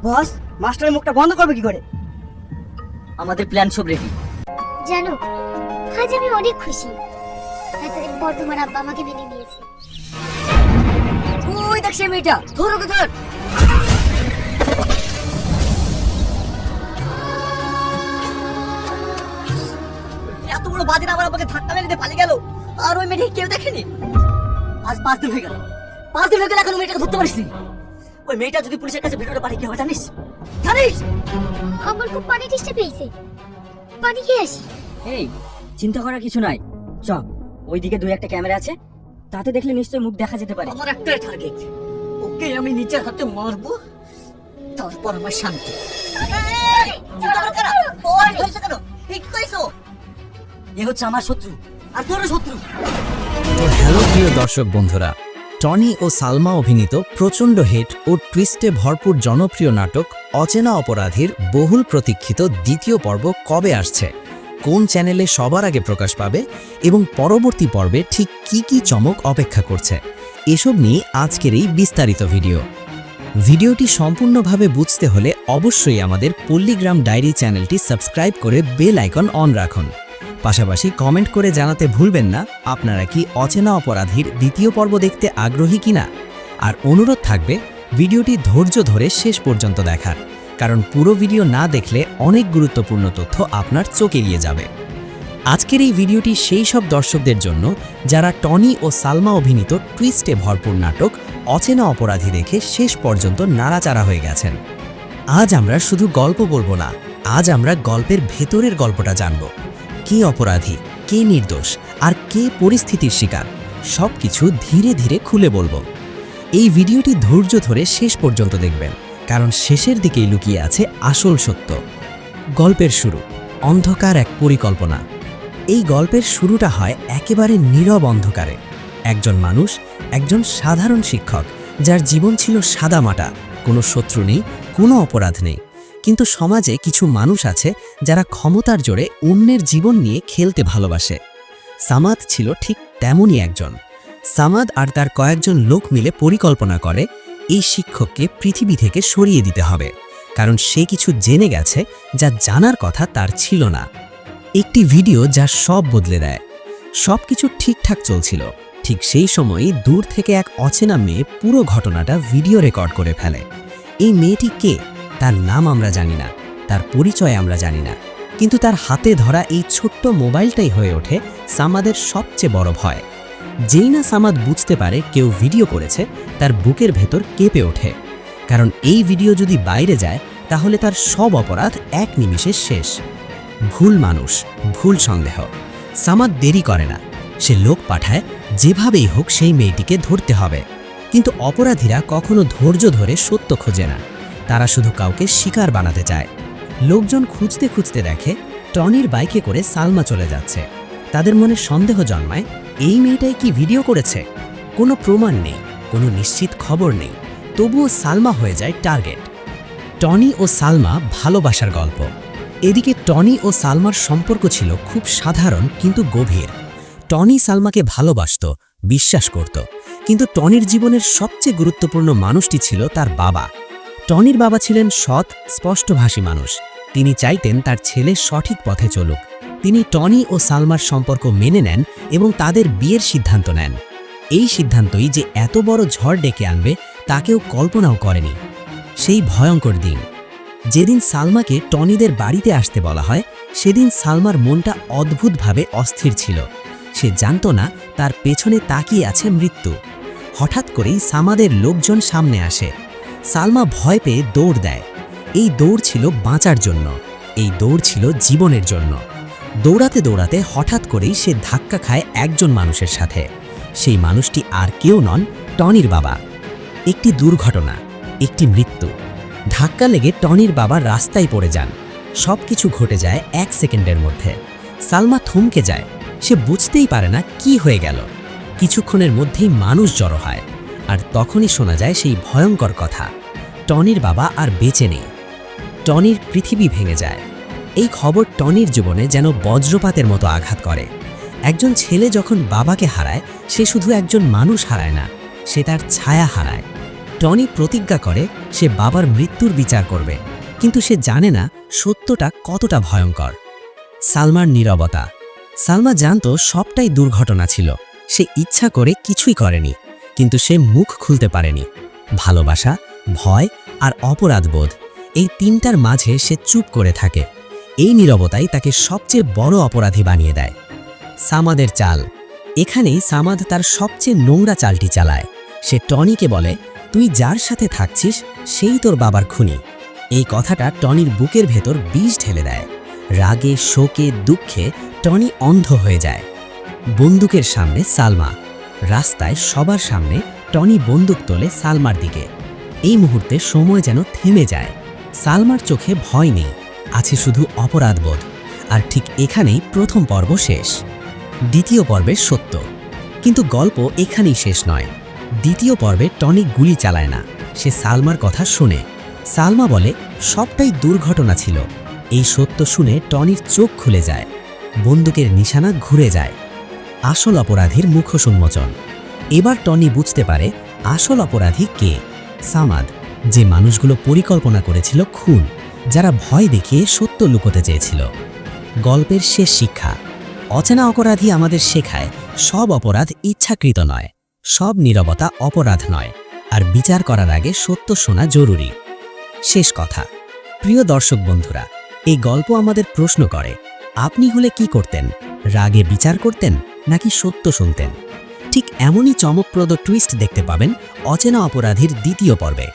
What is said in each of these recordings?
বস, মাস্টারের মুখটা বন্ধ করবে কি করে? আমাদের প্ল্যান সব রেডি। জানো, আজ আমি অনেক খুশি। এতদিন পর তোমার আব্বা আমাকে মেনে নিয়েছে। ওই দেখ সে মেয়েটা, ধর ওকে ধর। এত বড় বাদিন আমার আমাকে ধাক্কা মেরে দিয়ে পালিয়ে গেল, আর ওই মেয়েটাকে কেউ দেখেনি। আজ 5 দিন হয়ে গেল, 5 দিন হয়ে গেল এখনো মেয়েটাকে ধরতে পারিসনি। ওই মেয়েটা যদি পুলিশের কাছে ভিডিওটা পাঠিয়ে কি হবে জানিস? জানিস? আমার খুব পানি তেষ্টা পেয়েছে, পানি খেয়ে আসি। এই, চিন্তা করার কিছু নাই। চ, ওইদিকে 2-1টা ক্যামেরা আছে, তাতে দেখলে নিশ্চয়ই মুখ দেখা যেতে পারে। আমার একটাই টার্গেট, ওকে আমি নিচের হাতে মারবো, তারপর আমার শান্তি। এ হচ্ছে আমার শত্রু, আর তোরও শত্রু। তো হ্যালো প্রিয় দর্শক বন্ধুরা, টনি ও সালমা অভিনীত প্রচণ্ড হিট ও টুইস্টে ভরপুর জনপ্রিয় নাটক অচেনা অপরাধীর বহুল প্রতীক্ষিত দ্বিতীয় পর্ব কবে আসছে, কোন চ্যানেলে সবার আগে প্রকাশ পাবে এবং পরবর্তী পর্বে ঠিক কি কি চমক অপেক্ষা করছে, এসব নিয়ে আজকের এই বিস্তারিত ভিডিওটি সম্পূর্ণভাবে বুঝতে হলে অবশ্যই আমাদের পল্লীগ্রাম ডায়েরি চ্যানেলটি সাবস্ক্রাইব করে বেল আইকন অন রাখুন। পাশাপাশি কমেন্ট করে জানাতে ভুলবেন না আপনারা কি অচেনা অপরাধীর দ্বিতীয় পর্ব দেখতে আগ্রহী কিনা। আর অনুরোধ থাকবে ভিডিওটি ধৈর্য ধরে শেষ পর্যন্ত দেখার, কারণ পুরো ভিডিও না দেখলে অনেক গুরুত্বপূর্ণ তথ্য আপনার চোখ এড়িয়ে যাবে। আজকের এই ভিডিওটি সেই সব দর্শকদের জন্য যারা টনি ও সালমা অভিনীত টুইস্টে ভরপুর নাটক অচেনা অপরাধী দেখে শেষ পর্যন্ত নাড়াচাড়া হয়ে গেছেন। আজ আমরা শুধু গল্প বলবো না, আজ আমরা গল্পের ভেতরের গল্পটা জানব। কে অপরাধী, কে নির্দোষ, আর কে পরিস্থিতির শিকার, সবকিছু ধীরে ধীরে খুলে বলবো। এই ভিডিওটি ধৈর্য ধরে শেষ পর্যন্ত দেখবেন, কারণ শেষের দিকেই লুকিয়ে আছে আসল সত্য। গল্পের শুরু, অন্ধকার এক পরিকল্পনা। এই গল্পের শুরুটা হয় একেবারে নীরব অন্ধকারে। একজন মানুষ, একজন সাধারণ শিক্ষক, যার জীবন ছিল সাদামাটা, কোনো শত্রু নেই, কোনো অপরাধ নেই। কিন্তু সমাজে কিছু মানুষ আছে যারা ক্ষমতার জোরে অন্যের জীবন নিয়ে খেলতে ভালোবাসে। সামাদ ছিল ঠিক তেমনই একজন। সামাদ আর তার কয়েকজন লোক মিলে পরিকল্পনা করে এই শিক্ষককে পৃথিবী থেকে সরিয়ে দিতে হবে, কারণ সে কিছু জেনে গেছে যা জানার কথা তার ছিল না। একটি ভিডিও যা সব বদলে দেয়। সব কিছু ঠিকঠাক চলছিল, ঠিক সেই সময়ই দূর থেকে এক অচেনা মেয়ে পুরো ঘটনাটা ভিডিও রেকর্ড করে ফেলে। এই মেয়েটি কে, তার নাম আমরা জানি না, তার পরিচয় আমরা জানি না, কিন্তু তার হাতে ধরা এই ছোট্ট মোবাইলটাই হয়ে ওঠে সামাদের সবচেয়ে বড় ভয়। যেই না সামাদ বুঝতে পারে কেউ ভিডিও করেছে, তার বুকের ভেতর কেঁপে ওঠে, কারণ এই ভিডিও যদি বাইরে যায় তাহলে তার সব অপরাধ এক নিমিষে শেষ। ভুল মানুষ, ভুল সন্দেহ। সামাদ দেরি করে না, সে লোক পাঠায়, যেভাবেই হোক সেই মেয়েটিকে ধরতে হবে। কিন্তু অপরাধীরা কখনো ধৈর্য ধরে সত্য খোঁজে না, তারা শুধু কাউকে শিকার বানাতে চায়। লোকজন খুঁজতে খুঁজতে দেখে টনির বাইকে করে সালমা চলে যাচ্ছে। তাদের মনে সন্দেহ জন্মায়, এই মেয়েটাই কি ভিডিও করেছে? কোনো প্রমাণ নেই, কোনো নিশ্চিত খবর নেই, তবুও সালমা হয়ে যায় টার্গেট। টনি ও সালমা ভালোবাসার গল্প। এদিকে টনি ও সালমার সম্পর্ক ছিল খুব সাধারণ কিন্তু গভীর। টনি সালমাকে ভালোবাসত, বিশ্বাস করত, কিন্তু টনির জীবনের সবচেয়ে গুরুত্বপূর্ণ মানুষটি ছিল তার বাবা। টনির বাবা ছিলেন সৎ, স্পষ্টভাষী মানুষ। তিনি চাইতেন তার ছেলে সঠিক পথে চলুক। তিনি টনি ও সালমার সম্পর্ক মেনে নেন এবং তাদের বিয়ের সিদ্ধান্ত নেন। এই সিদ্ধান্তই যে এত বড় ঝড় ডেকে আনবে তা কেউ কল্পনাও করেনি। সেই ভয়ঙ্কর দিন, যেদিন সালমাকে টনিদের বাড়িতে আসতে বলা হয়, সেদিন সালমার মনটা অদ্ভুতভাবে অস্থির ছিল। সে জানত না তার পেছনে তাকিয়ে আছে মৃত্যু। হঠাৎ করেই সামাদের লোকজন সামনে আসে। সালমা ভয় পেয়ে দৌড় দেয়। এই দৌড় ছিল বাঁচার জন্য, এই দৌড় ছিল জীবনের জন্য। দৌড়াতে দৌড়াতে হঠাৎ করেই সে ধাক্কা খায় একজন মানুষের সাথে। সেই মানুষটি আর কেউ নন, টনির বাবা। একটি দুর্ঘটনা, একটি মৃত্যু। ধাক্কা লেগে টনির বাবা রাস্তায় পড়ে যান। সব কিছু ঘটে যায় 1 সেকেন্ডের মধ্যে। সালমা থমকে যায়, সে বুঝতেই পারে না কি হয়ে গেল। কিছুক্ষণের মধ্যেই মানুষ জড়ো হয়, আর তখনই শোনা যায় সেই ভয়ঙ্কর কথা, টনির বাবা আর বেঁচে নেই। টনির পৃথিবী ভেঙে যায়। এই খবর টনির জীবনে যেন বজ্রপাতের মতো আঘাত করে। একজন ছেলে যখন বাবাকে হারায়, সে শুধু একজন মানুষ হারায় না, সে তার ছায়া হারায়। টনি প্রতিজ্ঞা করে সে বাবার মৃত্যুর বিচার করবে, কিন্তু সে জানে না সত্যটা কতটা ভয়ঙ্কর। সালমার নীরবতা। সালমা জানতো সবটাই দুর্ঘটনা ছিল। সে ইচ্ছা করে কিছুই করেনি, কিন্তু সে মুখ খুলতে পারেনি। ভালোবাসা, ভয় আর অপরাধবোধ, এই তিনটার মাঝে সে চুপ করে থাকে। এই নীরবতাই তাকে সবচেয়ে বড় অপরাধী বানিয়ে দেয়। সামাদের চাল। এখানেই সামাদ তার সবচেয়ে নোংরা চালটি চালায়। সে টনিকে বলে, তুই যার সাথে থাকছিস সেই তোর বাবার খুনি। এই কথাটা টনির বুকের ভেতর বিষ ঢেলে দেয়। রাগে, শোকে, দুঃখে টনি অন্ধ হয়ে যায়। বন্দুকের সামনে সালমা। রাস্তায় সবার সামনে টনি বন্দুক তোলে সালমার দিকে। এই মুহূর্তে সময় যেন থেমে যায়। সালমার চোখে ভয় নেই, আছে শুধু অপরাধবোধ। আর ঠিক এখানেই প্রথম পর্ব শেষ। দ্বিতীয় পর্বের সত্য। কিন্তু গল্প এখানেই শেষ নয়। দ্বিতীয় পর্বে টনি গুলি চালায় না, সে সালমার কথা শোনে। সালমা বলে, সবটাই দুর্ঘটনা ছিল। এই সত্য শুনে টনির চোখ খুলে যায়। বন্দুকের নিশানা ঘুরে যায়। আসল অপরাধীর মুখোশ উন্মোচন। এবার টনি বুঝতে পারে আসল অপরাধী কে। সামাদ, যে মানুষগুলো পরিকল্পনা করেছিল খুন, যারা ভয় দেখিয়ে সত্য লুকোতে চেয়েছিল। গল্পের শেষ শিক্ষা। অচেনা অপরাধী আমাদের শেখায় সব অপরাধ ইচ্ছাকৃত নয়, সব নীরবতা অপরাধ নয়, আর বিচার করার আগে সত্য শোনা জরুরি। শেষ কথা, প্রিয় দর্শক বন্ধুরা, এই গল্প আমাদের প্রশ্ন করে, আপনি হলে কি করতেন? রাগে বিচার করতেন নাকি সত্য শুনতেন? ঠিক এমনই চমকপ্রদ টুইস্ট দেখতে পাবেন অচেনা অপরাধীর দ্বিতীয় পর্বে।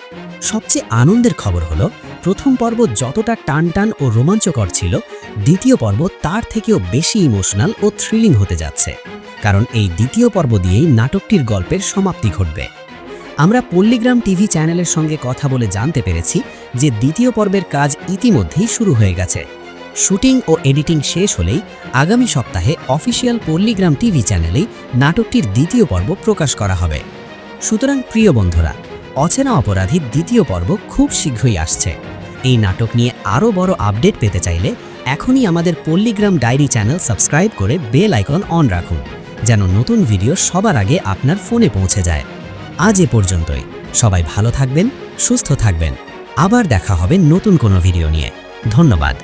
সবচেয়ে আনন্দের খবর হলো, প্রথম পর্ব যতটা টানটান ও রোমাঞ্চকর ছিল, দ্বিতীয় পর্ব তার থেকেও বেশি ইমোশনাল ও থ্রিলিং হতে যাচ্ছে। কারণ এই দ্বিতীয় পর্ব দিয়েই নাটকটির গল্পের সমাপ্তি ঘটবে। আমরা পল্লীগ্রাম টিভি চ্যানেলের সঙ্গে কথা বলে জানতে পেরেছি যে দ্বিতীয় পর্বের কাজ ইতিমধ্যেই শুরু হয়ে গেছে। শুটিং ও এডিটিং শেষ হলেই আগামী সপ্তাহে অফিসিয়াল পল্লীগ্রাম টিভি চ্যানেলেই নাটকটির দ্বিতীয় পর্ব প্রকাশ করা হবে। সুতরাং প্রিয় বন্ধুরা, অচেনা অপরাধীর দ্বিতীয় পর্ব খুব শীঘ্রই আসছে। এই নাটক নিয়ে আরও বড় আপডেট পেতে চাইলে এখনই আমাদের পল্লীগ্রাম ডায়েরি চ্যানেল সাবস্ক্রাইব করে বেল আইকন অন রাখুন, যেন নতুন ভিডিও সবার আগে আপনার ফোনে পৌঁছে যায়। আজ এ পর্যন্তই। সবাই ভালো থাকবেন, সুস্থ থাকবেন। আবার দেখা হবে নতুন কোনো ভিডিও নিয়ে। ধন্যবাদ।